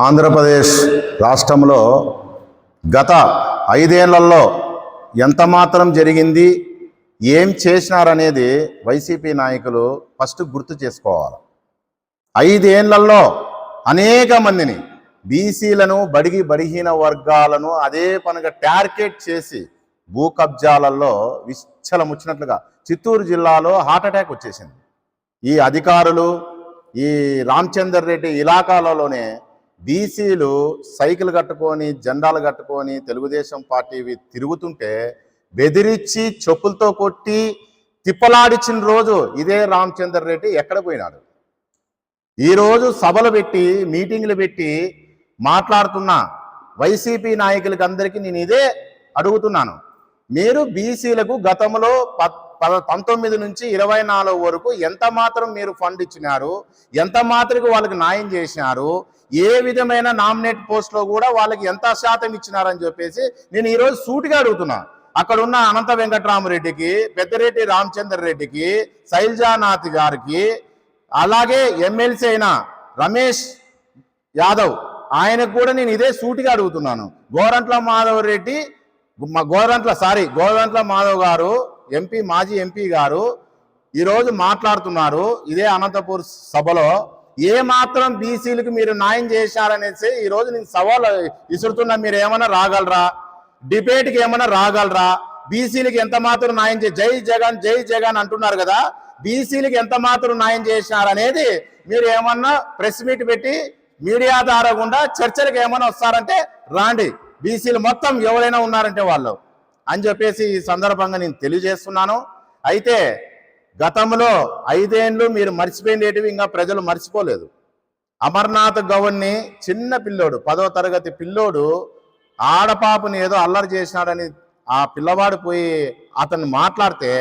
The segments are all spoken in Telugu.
ఆంధ్రప్రదేశ్ రాష్ట్రంలో గత 5 ఏళ్లలో ఎంత మాత్రం జరిగింది, ఏం చేసినారనేది వైసీపీ నాయకులు ఫస్ట్ గుర్తు చేసుకోవాలి. 5 ఏళ్లలో అనేక మందిని బీసీలను, బడిగి బడిహీన వర్గాలను అదే పనిగా టార్గెట్ చేసి భూ కబ్జాలలో విచ్చలముచ్చినట్లుగా చిత్తూరు జిల్లాలో హార్ట్ అటాక్ వచ్చేసింది. ఈ అధికారులు, ఈ రామచందర్ రెడ్డి ఇలాకాలలోనే బీసీలు సైకిల్ కట్టుకొని, జెండాలు కట్టుకొని తెలుగుదేశం పార్టీవి తిరుగుతుంటే బెదిరించి చెప్పులతో కొట్టి తిప్పలాడిచిన రోజు ఇదే రామచందర్ రెడ్డి ఎక్కడ పోయినాడు? ఈరోజు సభలు పెట్టి, మీటింగ్లు పెట్టి మాట్లాడుతున్న వైసీపీ నాయకులకి అందరికీ నేను ఇదే అడుగుతున్నాను. మీరు బీసీలకు గతంలో 19 నుంచి 24 వరకు ఎంత మాత్రం మీరు ఫండ్ ఇచ్చినారు, ఎంత మాత్రం వాళ్ళకి న్యాయం చేసినారు, ఏ విధమైన నామినేట్ పోస్ట్లో కూడా వాళ్ళకి ఎంత శాతం ఇచ్చినారని చెప్పేసి నేను ఈరోజు సూటిగా అడుగుతున్నా. అక్కడ ఉన్న అనంత వెంకటరామరెడ్డికి, పెద్దిరెడ్డి రామచంద్ర రెడ్డికి, శైలజానాథ్ గారికి, అలాగే ఎమ్మెల్సీ అయిన రమేష్ యాదవ్ ఆయనకు కూడా నేను ఇదే సూటిగా అడుగుతున్నాను. గోరంట్ల మాధవ్ గారు ఎంపీ, మాజీ ఎంపీ గారు ఈరోజు మాట్లాడుతున్నారు ఇదే అనంతపూర్ సభలో. ఏ మాత్రం బీసీలకు మీరు న్యాయం చేశారనేసి ఈరోజు నేను సవాల్ విసురుతున్నా. మీరు ఏమైనా రాగలరా? డిబేట్కి ఏమైనా రాగలరా? బీసీలకు ఎంత మాత్రం న్యాయం జై జగన్ జై జగన్ అంటున్నారు కదా, బీసీలకు ఎంత మాత్రం న్యాయం చేసినారనేది మీరు ఏమన్నా ప్రెస్ మీట్ పెట్టి మీడియా ద్వారా గుండా చర్చలకు ఏమైనా వస్తారంటే రాండి, బీసీలు మొత్తం ఎవరైనా ఉన్నారంటే వాళ్ళు అని చెప్పేసి ఈ సందర్భంగా నేను తెలియజేస్తున్నాను. అయితే గతంలో 5 ఏళ్ళు మీరు మర్చిపోయినవి ఇంకా ప్రజలు మర్చిపోలేదు. అమర్నాథ్ గౌడ్ని చిన్న పిల్లోడు, 10వ తరగతి పిల్లోడు ఆడపాపని ఏదో అల్లరి చేసినాడని ఆ పిల్లవాడు పోయి అతన్ని మాట్లాడితే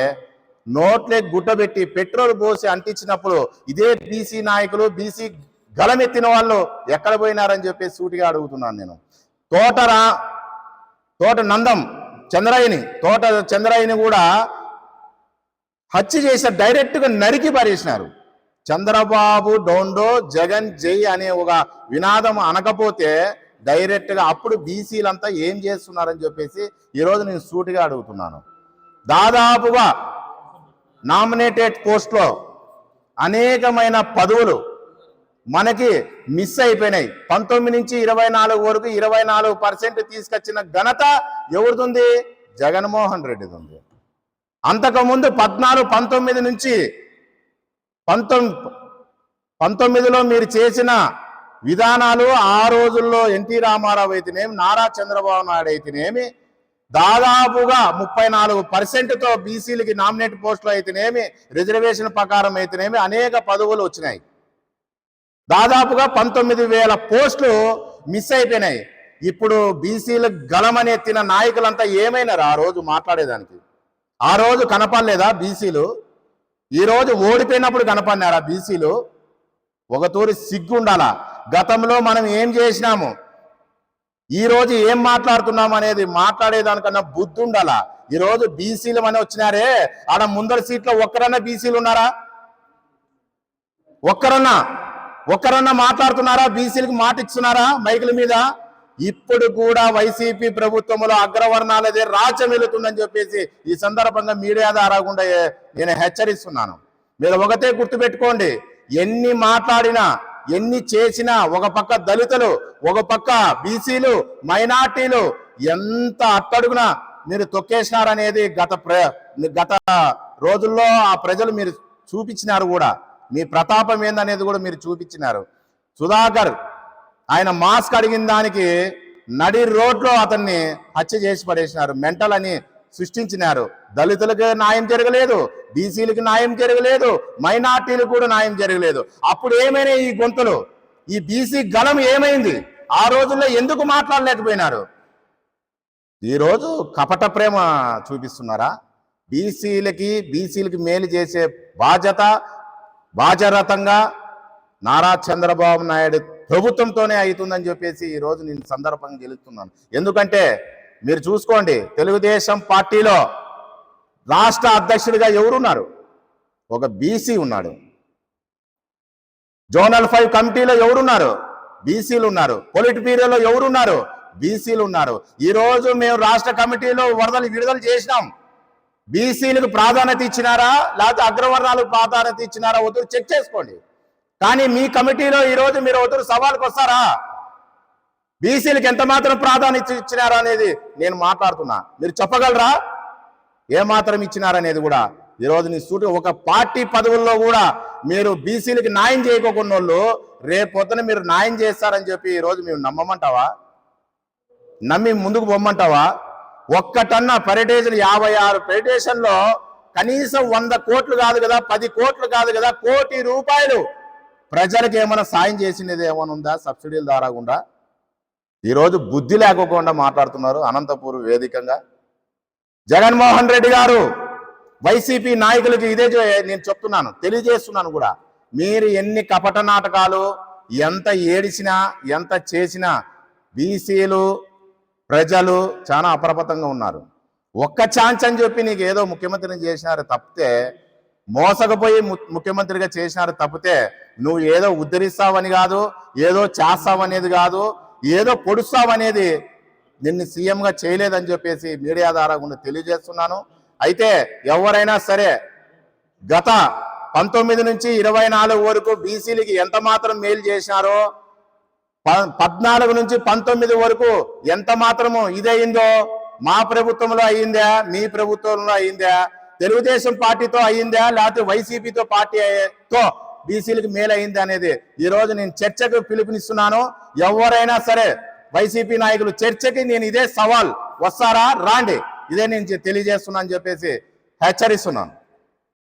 నోట్లే గుడ్డబెట్టి పెట్రోల్ పోసి అంటించినప్పుడు ఇదే బీసీ నాయకులు, బీసీ గలమెత్తిన వాళ్ళు ఎక్కడ పోయినారని చెప్పేసి సూటిగా అడుగుతున్నాను నేను. తోట నందం చంద్రయ్యని కూడా హత్య చేసిన, డైరెక్ట్గా నరికి పారేసినారు. చంద్రబాబు డోండో జగన్ జై అనే ఒక వినాదం అనకపోతే డైరెక్ట్గా అప్పుడు బీసీలంతా ఏం చేస్తున్నారని చెప్పేసి ఈరోజు నేను సూటిగా అడుగుతున్నాను. దాదాపుగా నామినేటెడ్ పోస్ట్లో అనేకమైన పదవులు మనకి మిస్ అయిపోయినాయి. 19 నుంచి 24 వరకు 24% తీసుకొచ్చిన ఘనత ఎవరిది? జగన్మోహన్ రెడ్డిది ఉంది. అంతకుముందు 19 నుంచి 19లో మీరు చేసిన విధానాలు, ఆ రోజుల్లో ఎన్టీ రామారావు అయితేనేమి, నారా చంద్రబాబు నాయుడు అయితేనేమి, దాదాపుగా 34%తో బీసీలకి నామినేట్ పోస్టులు అయితేనేమి, రిజర్వేషన్ ప్రకారం అయితేనేమి అనేక పదవులు వచ్చినాయి. దాదాపుగా 19,000 పోస్టులు మిస్ అయిపోయినాయి. ఇప్పుడు బీసీలు గలమని ఎత్తిన నాయకులంతా ఏమైనారు ఆ రోజు మాట్లాడేదానికి? ఆ రోజు కనపడలేదా బీసీలు? ఈరోజు ఓడిపోయినప్పుడు కనపడినారా బీసీలు? ఒక తూరి సిగ్గుండాలా. గతంలో మనం ఏం చేసినాము, ఈరోజు ఏం మాట్లాడుతున్నాము అనేది మాట్లాడేదానికన్నా బుద్ధి ఉండాలా. ఈరోజు బీసీలు అని వచ్చినారే, ఆడ ముందర సీట్లో ఒక్కరన్నా బీసీలు ఉన్నారా? ఒక్కరన్నా మాట్లాడుతున్నారా? బీసీలకు మాట ఇస్తున్నారా మైకుల మీద? ఇప్పుడు కూడా వైసీపీ ప్రభుత్వంలో అగ్రవర్ణాలదే రాజ్యం వెళుతుందని చెప్పేసి ఈ సందర్భంగా మీడియా ద్వారా కూడా నేను హెచ్చరిస్తున్నాను. మీరు ఒకటే గుర్తుపెట్టుకోండి, ఎన్ని మాట్లాడినా, ఎన్ని చేసినా, ఒక పక్క దళితులు, ఒక పక్క బీసీలు, మైనార్టీలు ఎంత అట్టడుగున మీరు తొక్కేసినారనేది గత రోజుల్లో ఆ ప్రజలు మీరు చూపించినారు కూడా. మీ ప్రతాపం ఏందనేది కూడా మీరు చూపించినారు. సుధాకర్ ఆయన మాస్క్ అడిగిన దానికి నడి రోడ్లో అతన్ని హత్య చేసి పడేసినారు, మెంటల్ అని సృష్టించినారు. దళితులకు న్యాయం జరగలేదు, బీసీలకు న్యాయం జరగలేదు, మైనార్టీలకు కూడా న్యాయం జరగలేదు. అప్పుడు ఏమైనా ఈ గొంతులు, ఈ బీసీ గలం ఏమైంది? ఆ రోజుల్లో ఎందుకు మాట్లాడలేకపోయినారు? ఈరోజు కపట ప్రేమ చూపిస్తున్నారా? బీసీలకి మేలు చేసే బాధ్యరతంగా నారా చంద్రబాబు నాయుడు ప్రభుత్వంతోనే అవుతుందని చెప్పేసి ఈరోజు నేను సందర్భంగా గెలుస్తున్నాను. ఎందుకంటే మీరు చూసుకోండి, తెలుగుదేశం పార్టీలో రాష్ట్ర అధ్యక్షుడిగా ఎవరున్నారు? ఒక బీసీ ఉన్నాడు. జోనల్ 5 కమిటీలో ఎవరున్నారు? బీసీలు ఉన్నారు. పొలిట్ బ్యూరోలో ఎవరున్నారు? బీసీలు ఉన్నారు. ఈరోజు మేము రాష్ట్ర కమిటీలో విడుదల చేసినాం. బీసీలకు ప్రాధాన్యత ఇచ్చినారా లేకపోతే అగ్రవర్ణాలకు ప్రాధాన్యత ఇచ్చినారా వద్దు చెక్ చేసుకోండి. కానీ మీ కమిటీలో ఈరోజు మీరు వద్దు సవాల్కి వస్తారా? బీసీలకు ఎంత మాత్రం ప్రాధాన్యత ఇచ్చినారా అనేది నేను మాట్లాడుతున్నా. మీరు చెప్పగలరా ఏమాత్రం ఇచ్చినారనేది కూడా? ఈరోజు నీ సూటి ఒక పార్టీ పదవుల్లో కూడా మీరు బీసీలకి న్యాయం చేయకోకుండా వాళ్ళు రేపొద్దున మీరు న్యాయం చేస్తారని చెప్పి ఈరోజు మేము నమ్మమంటావా? నమ్మి ముందుకు పొమ్మంటావా? ఒక్కటన్నా పెరిటేషన్ 56 పెరిటేషన్లో కనీసం 100 కోట్లు కాదు కదా, 10 కోట్లు కాదు కదా, ₹1 కోటి ప్రజలకు ఏమైనా సాయం చేసినది ఏమైనా ఉందా? సబ్సిడీల ద్వారా కూడా ఈరోజు బుద్ధి లేకోకుండా మాట్లాడుతున్నారు అనంతపూర్ వేదికగా. జగన్మోహన్ రెడ్డి గారు వైసీపీ నాయకులకి ఇదే నేను చెప్తున్నాను, తెలియజేస్తున్నాను కూడా. మీరు ఎన్ని కపట నాటకాలు ఎంత ఏడిసినా ఎంత చేసినా బీసీలు ప్రజలు చాలా అప్రమత్తంగా ఉన్నారు. ఒక్క ఛాన్స్ అని చెప్పి నీకు ఏదో ముఖ్యమంత్రిని చేసినారు తప్పితే, మోసకపోయి ముఖ్యమంత్రిగా చేసినారు తప్పితే నువ్వు ఏదో ఉద్ధరిస్తావని కాదు, ఏదో చేస్తావనేది కాదు, ఏదో పొడుస్తావనేది నిన్ను సీఎంగా చేయలేదని చెప్పేసి మీడియా ద్వారా కూడా తెలియజేస్తున్నాను. అయితే ఎవరైనా సరే గత 19 నుంచి 24 వరకు బీసీలకి ఎంత మాత్రం మేలు చేసినారో, 14 నుంచి 19 వరకు ఎంత మాత్రము ఇదయిందో మా ప్రభుత్వంలో అయ్యిందా, మీ ప్రభుత్వంలో అయ్యిందా, తెలుగుదేశం పార్టీతో అయ్యిందా లేకపోతే వైసీపీతో పార్టీతో బీసీలకు మేలు అయిందా అనేది ఈరోజు నేను చర్చకు పిలుపునిస్తున్నాను. ఎవరైనా సరే వైసీపీ నాయకులు చర్చకి నేను ఇదే సవాల్, వస్తారా రాండి, ఇదే నేను తెలియజేస్తున్నాను చెప్పేసి హెచ్చరిస్తున్నాను.